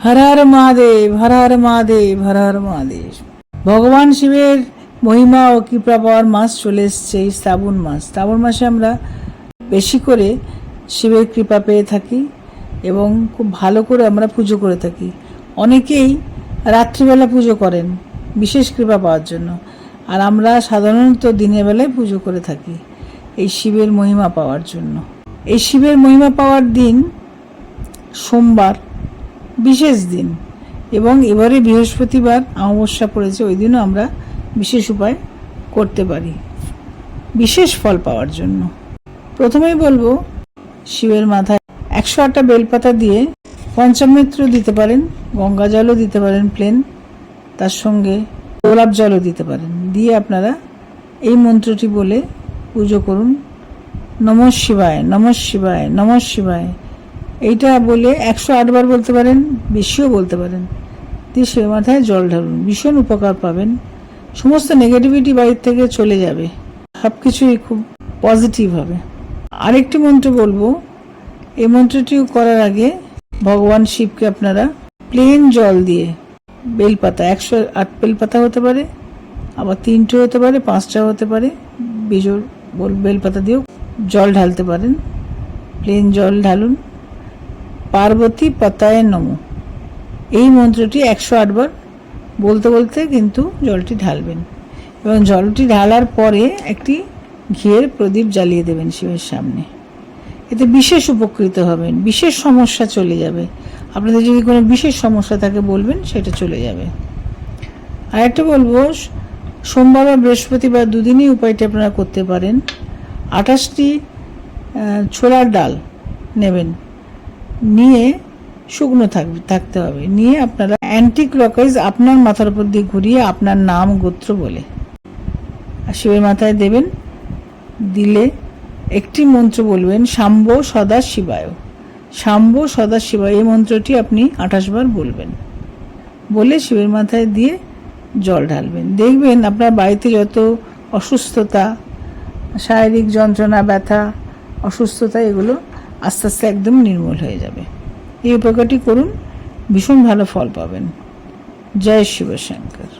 হর হর মহাদেব, হর হর মহাদেব, হর হর মহাদেব। ভগবান শিবের মহিমা ও কৃপা পাওয়ার মাস চলে এসছে এই শ্রাবণ মাস। শ্রাবণ মাসে আমরা বেশি করে শিবের কৃপা পেয়ে থাকি এবং খুব ভালো করে আমরা পুজো করে থাকি। অনেকেই রাত্রিবেলা পুজো করেন বিশেষ কৃপা পাওয়ার জন্য, আর আমরা সাধারণত দিনের বেলায় পুজো করে থাকি এই শিবের মহিমা পাওয়ার জন্য। এই শিবের মহিমা পাওয়ার দিন সোমবার, বিশেষ দিন, এবং এবারে বৃহস্পতিবার অমাবস্যা পড়েছে, ওই দিনও আমরা বিশেষ উপায় করতে পারি বিশেষ ফল পাওয়ার জন্য। প্রথমেই বলবো, শিবের মাথায় 108টা বেলপাতা দিয়ে পঞ্চামৃত দিতে পারেন, গঙ্গা জলও দিতে পারেন প্লেন, তার সঙ্গে গোলাপ জলও দিতে পারেন। দিয়ে আপনারা এই মন্ত্রটি বলে পুজো করুন, নমঃ শিবায়, নমঃ শিবায়, নমঃ শিবায়। এইটা বলে 108 বার বলতে পারেন, বেশিও বলতে পারেন। দিয়ে সে মাথায় জল ঢালুন, ভীষণ উপকার পাবেন। সমস্ত নেগেটিভিটি বাড়ির থেকে চলে যাবে, সব কিছুই খুব পজিটিভ হবে। আরেকটি মন্ত্র বলবো, এই মন্ত্রটি করার আগে ভগবান শিবকে আপনারা প্লেন জল দিয়ে বেলপাতা, 108 বেলপাতা হতে পারে, আবার 3টে হতে পারে, 5টা হতে পারে, বিজোড় বেলপাতা দিয়েও জল ঢালতে পারেন। প্লেন জল ঢালুন। পার্বতী পতায় নমঃ, এই মন্ত্রটি 108 বার বলতে বলতে কিন্তু জলটি ঢালবেন, এবং জলটি ঢালার পরে একটি ঘিয়ের প্রদীপ জ্বালিয়ে দেবেন শিবের সামনে। এতে বিশেষ উপকৃত হবেন, বিশেষ সমস্যা চলে যাবে। আপনাদের যদি কোনো বিশেষ সমস্যা থাকে বলবেন, সেটা চলে যাবে। আর একটা বলবো, সোমবার বা বৃহস্পতিবার দুদিনই উপায়টি আপনারা করতে পারেন। 28টি ছোলার ডাল নেবেন, নিয়ে শুকনো থাকতে হবে, নিয়ে আপনারা অ্যান্টি ক্লকওয়াইজ আপনার মাথার উপর দিয়ে ঘুরিয়ে আপনার নাম গোত্র বলে শিবের মাথায় দেবেন। দিলে একটি মন্ত্র বলবেন, শাম্ব সদা শিবায়, শাম্ব সদা শিবায়। এই মন্ত্রটি আপনি 28 বার বলবেন, বলে শিবের মাথায় দিয়ে জল ঢালবেন। দেখবেন আপনার বাড়িতে যত অসুস্থতা, শারীরিক যন্ত্রণা, ব্যথা, অসুস্থতা, এগুলো আস্তে আস্তে একদম নির্মূল হয়ে যাবে। এই উপকারটি করুন, ভীষণ ভালো ফল পাবেন। জয় শিব শঙ্কর।